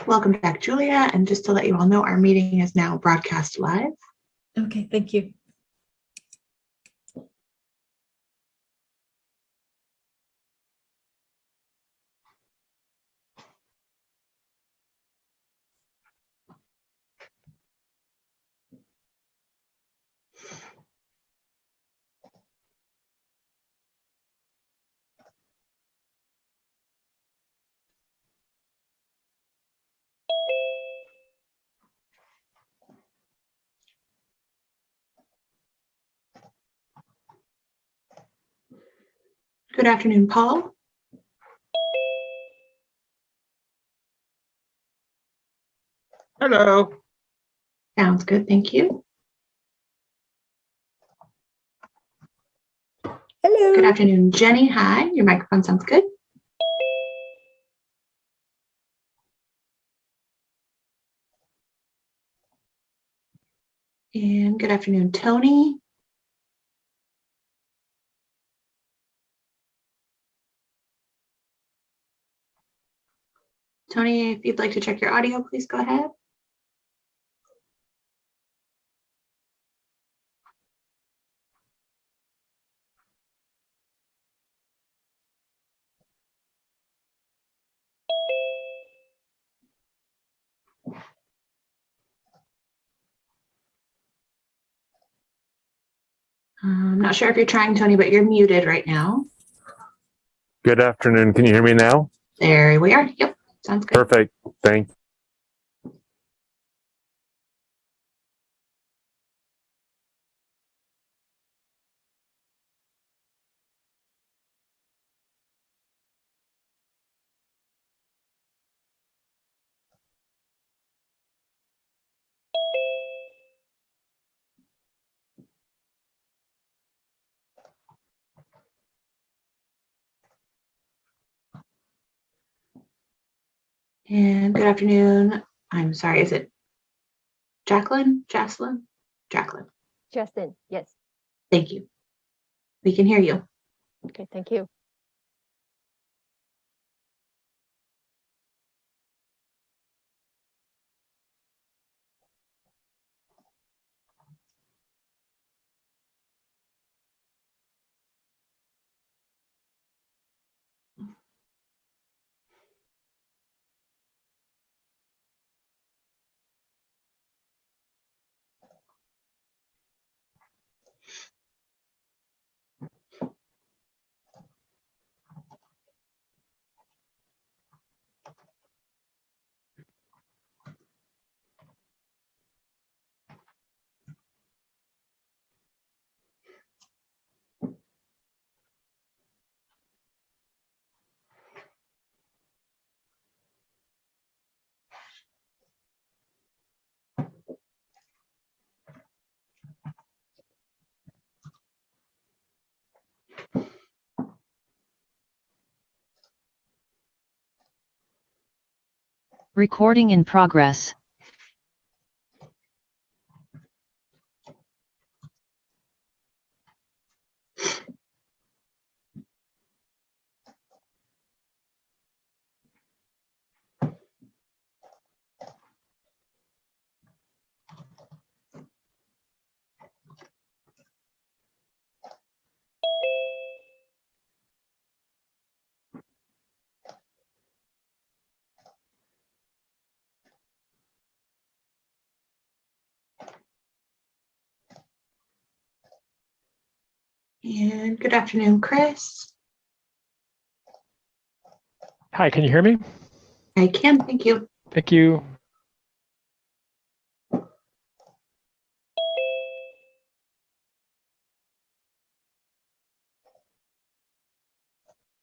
Welcome back, Julia. And just to let you all know, our meeting is now broadcast live. Okay, thank you. Good afternoon, Paul. Hello. Sounds good, thank you. Hello. Good afternoon, Jenny. Hi, your microphone sounds good. And good afternoon, Tony. Tony, if you'd like to check your audio, please go ahead. I'm not sure if you're trying, Tony, but you're muted right now. Good afternoon. Can you hear me now? There we are. Yep, sounds good. Perfect. Thank you. And good afternoon. I'm sorry, is it Jacqueline? Jocelyn? Jacqueline. Justin, yes. Thank you. We can hear you. Okay, thank you. Recording in progress. And good afternoon, Chris. Hi, can you hear me? I can, thank you. Thank you.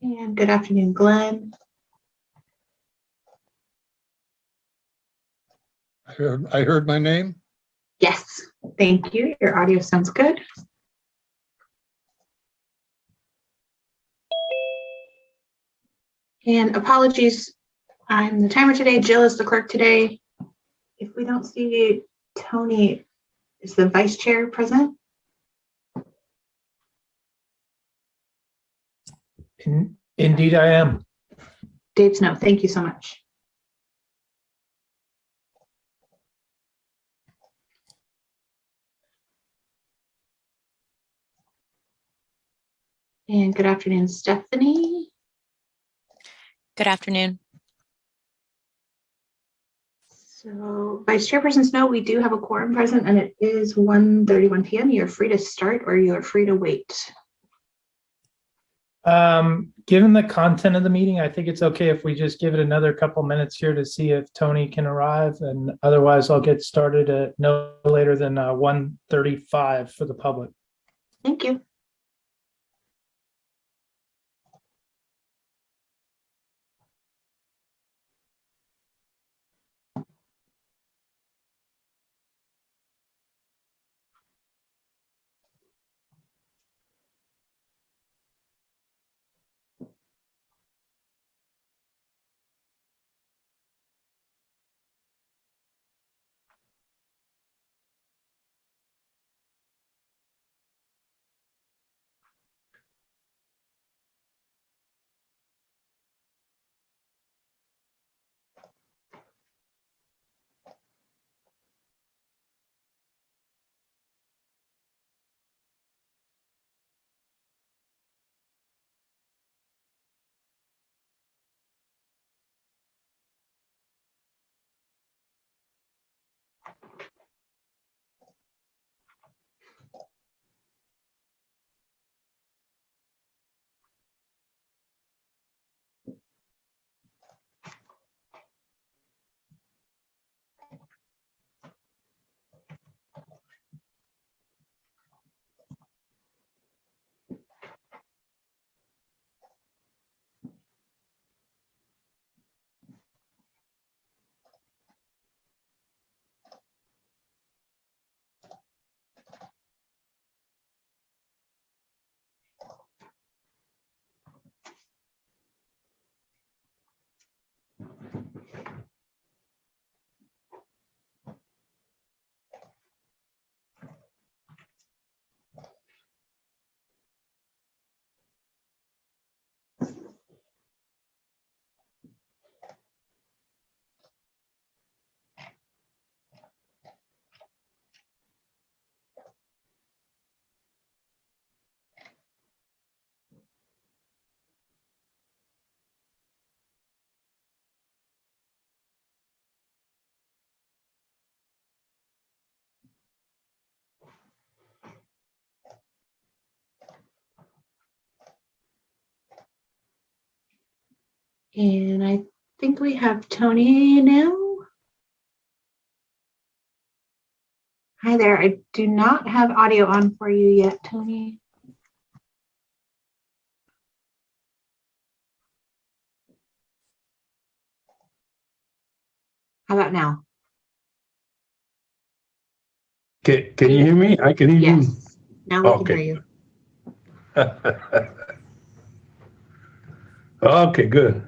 And good afternoon, Glenn. I heard my name. Yes, thank you. Your audio sounds good. And apologies, I'm the timer today. Jill is the clerk today. If we don't see Tony, is the vice chair present? Indeed, I am. Dave Snow, thank you so much. And good afternoon, Stephanie. Good afternoon. So Vice Chairperson Snow, we do have a quorum present and it is 1:31 p.m. You're free to start or you are free to wait. Given the content of the meeting, I think it's okay if we just give it another couple minutes here to see if Tony can arrive, and otherwise I'll get started at no later than 1:35 for the public. Thank you. And I think we have Tony now. Hi there. I do not have audio on for you yet, Tony. How about now? Can you hear me? I can hear you. Yes. Now we can Okay. hear you. Okay, good.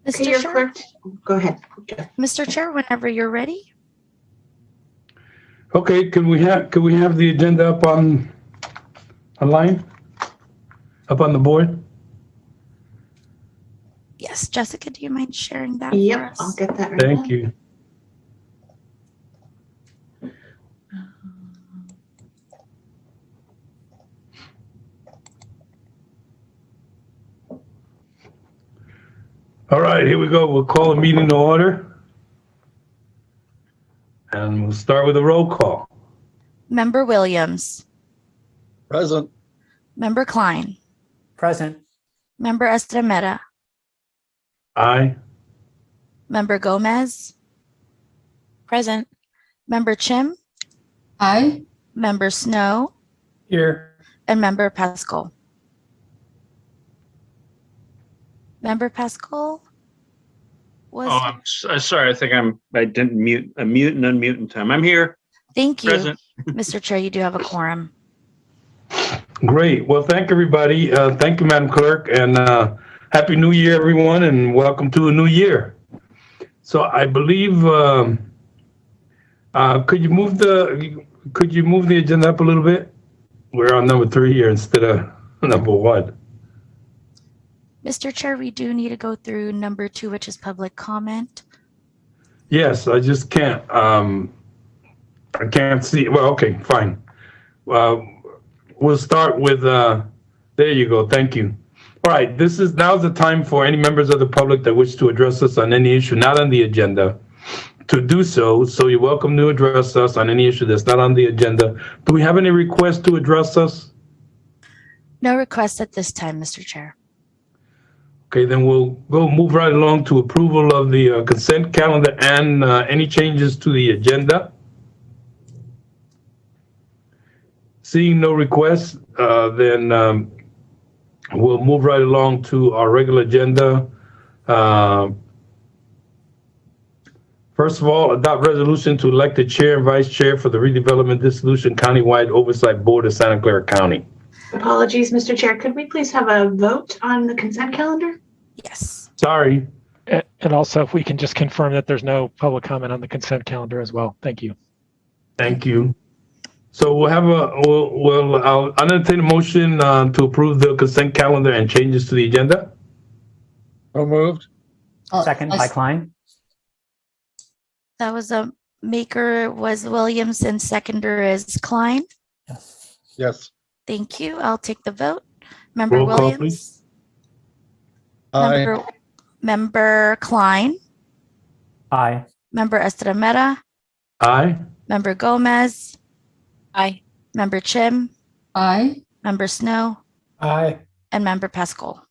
Okay, Mr. you're Chair, clerked. Go ahead. Mr. Chair, whenever you're ready. Okay, can we have the agenda up online? Up on the board? Yes, Jessica, do you mind sharing that for Yep, us? I'll get that right now. Thank you. All right, here we go. We'll call a meeting to order. And we'll start with a roll call. Member Williams, Present. Member Klein, Present. Member Estrameta, Aye. Member Gomez, Present. Member Chim, Aye. Member Snow, Here. and Member Pascal. Member Pascal was. Oh, I'm sorry. I think I didn't mute and unmute in time. I'm here. Thank you, Present. Mr. Chair. You do have a quorum. Great. Well, thank everybody. Thank you, Madam Clerk, and Happy New Year, everyone, and welcome to a new year. So I believe, could you move the agenda up a little bit? We're on number 3 here instead of number 1. Mr. Chair, we do need to go through number 2, which is public comment. Yes, I just can't. I can't see. Well, okay, fine. we'll start with, there you go. Thank you. All right, now's the time for any members of the public that wish to address us on any issue not on the agenda to do so. So you're welcome to address us on any issue that's not on the agenda. Do we have any requests to address us? No requests at this time, Mr. Chair. Okay, then we'll move right along to approval of the consent calendar and any changes to the agenda. Seeing no requests, then we'll move right along to our regular agenda. First of all, adopt resolution to elect the chair and vice chair for the Redevelopment Dissolution Countywide Oversight Board of Santa Clara County. Apologies, Mr. Chair. Could we please have a vote on the consent calendar? Yes. Sorry. And also, if we can just confirm that there's no public comment on the consent calendar as well. Thank you. Thank you. So I'll entertain a motion to approve the consent calendar and changes to the agenda. So moved. Second by Klein. That was a maker was Williams and seconder is Klein. Yes. Yes. Thank you. I'll take the vote. Member Roll call, Williams. Aye. Member Klein. Aye. Member Estremera. Aye. Member Gomez. Aye. Member Chim. Aye. Member Snow. Aye. And Member Pascal.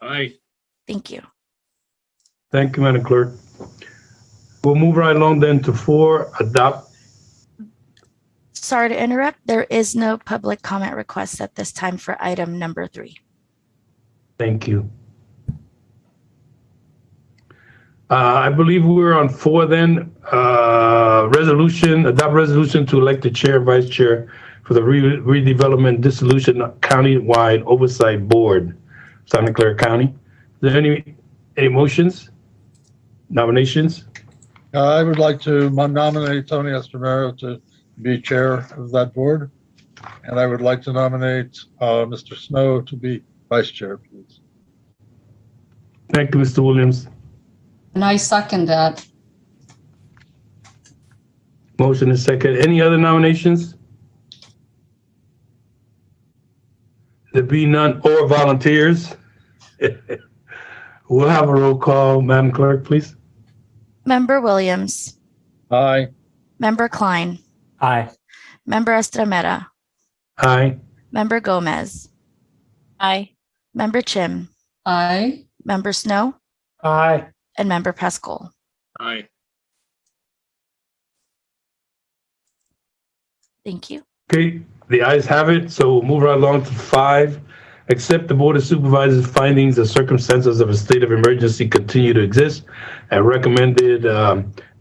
Aye. Thank you. Thank you, Madam Clerk. We'll move right along then to 4, adopt. Sorry to interrupt. There is no public comment request at this time for item number 3. Thank you. I believe we're on 4 then. Adopt resolution to elect the chair and vice chair for the Redevelopment Dissolution Countywide Oversight Board, Santa Clara County. Is there any motions, nominations? I would like to nominate Tony Estremera to be chair of that board. And I would like to nominate Mr. Snow to be vice chair, please. Thank you, Mr. Williams. And I second that. Motion is second. Any other nominations? There be none or volunteers. We'll have a roll call. Madam Clerk, please. Member Williams. Aye. Member Klein. Aye. Member Estremera. Aye. Member Gomez. Aye. Member Chim. Aye. Member Snow. Aye. And Member Pascal. Aye. Thank you. Okay, the ayes have it, so we'll move right along to 5. Accept the Board of Supervisors' findings that circumstances of a state of emergency continue to exist and recommended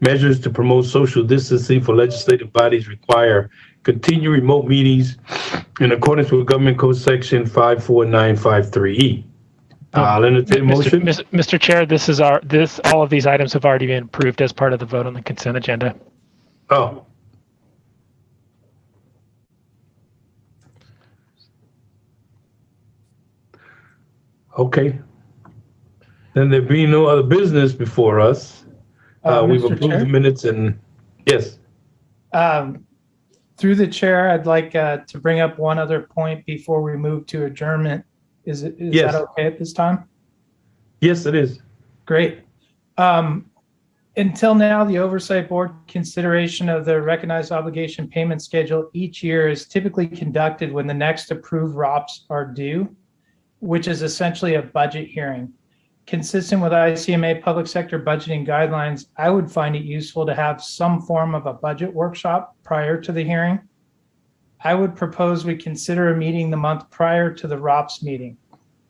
measures to promote social distancing for legislative bodies require continued remote meetings in accordance with Government Code Section 54953E. I'll entertain a motion. Mr. Chair, all of these items have already been approved as part of the vote on the consent agenda. Oh. Okay. Then there being no other business before us, we've Mr. approved Chair? the minutes and, yes. Through the chair, I'd like to bring up one other point before we move to adjournment. Is Yes. that okay at this time? Yes, it is. Great. Until now, the Oversight Board consideration of the recognized obligation payment schedule each year is typically conducted when the next approved ROPS are due, which is essentially a budget hearing. Consistent with ICMA public sector budgeting guidelines, I would find it useful to have some form of a budget workshop prior to the hearing. I would propose we consider a meeting the month prior to the ROPS meeting.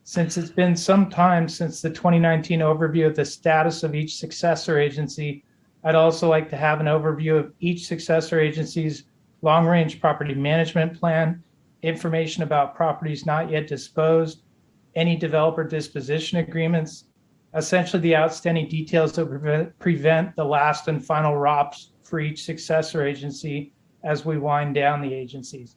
Since it's been some time since the 2019 overview of the status of each successor agency, I'd also like to have an overview of each successor agency's long-range property management plan, information about properties not yet disposed, any developer disposition agreements, essentially the outstanding details that prevent the last and final ROPS for each successor agency as we wind down the agencies.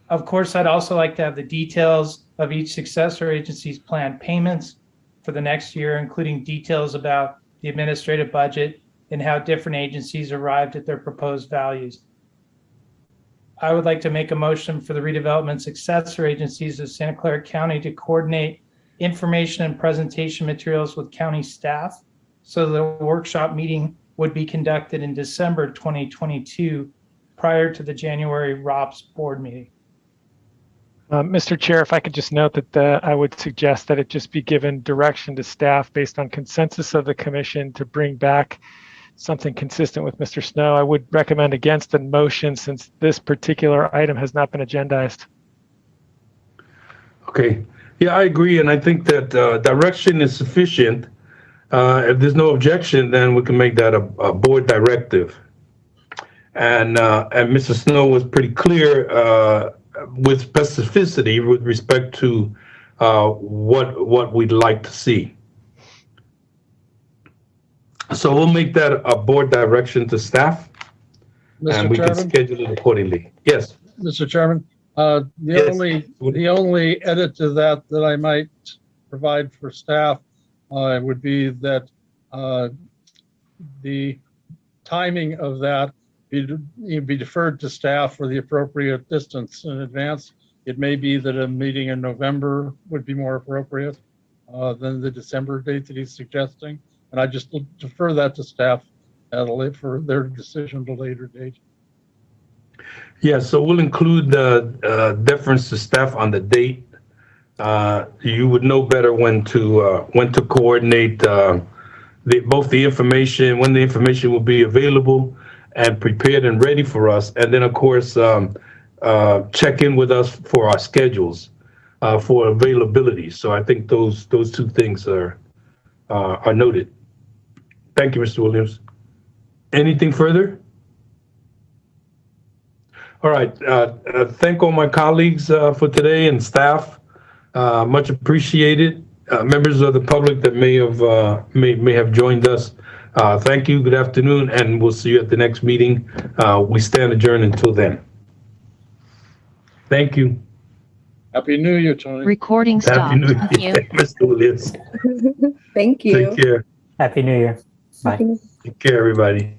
Of course, I'd also like to have the details of each successor agency's planned payments for the next year, including details about the administrative budget and how different agencies arrived at their proposed values. I would like to make a motion for the redevelopment successor agencies of Santa Clara County to coordinate information and presentation materials with county staff so the workshop meeting would be conducted in December 2022 prior to the January ROPS board meeting. Mr. Chair, if I could just note that I would suggest that it just be given direction to staff based on consensus of the commission to bring back something consistent with Mr. Snow. I would recommend against the motion since this particular item has not been agendized. Okay. Yeah, I agree. And I think that direction is sufficient. If there's no objection, then we can make that a board directive. And Mr. Snow was pretty clear with specificity with respect to what we'd like to see. So we'll make that a board direction to staff, and Mr. we can Chairman, schedule it accordingly. Yes. Mr. Chairman, the Yes. only edit to that I might provide for staff would be that the timing of that be deferred to staff for the appropriate distance in advance. It may be that a meeting in November would be more appropriate than the December date that he's suggesting. And I just defer that to staff for their decision at a later date. Yeah, so we'll include the deference to staff on the date. You would know better when to coordinate both the information, when the information will be available and prepared and ready for us. And then, of course, check in with us for our schedules for availability. So I think those two things are noted. Thank you, Mr. Williams. Anything further? All right. Thank all my colleagues for today and staff. Much appreciated. Members of the public that may have joined us. Thank you. Good afternoon, and we'll see you at the next meeting. We stand adjourned until then. Thank you. Happy New Year, Tony. Recording Happy stopped. New Thank Year, you. Mr. Williams. Thank you. Take care. Happy New Year. Bye. Take care, everybody.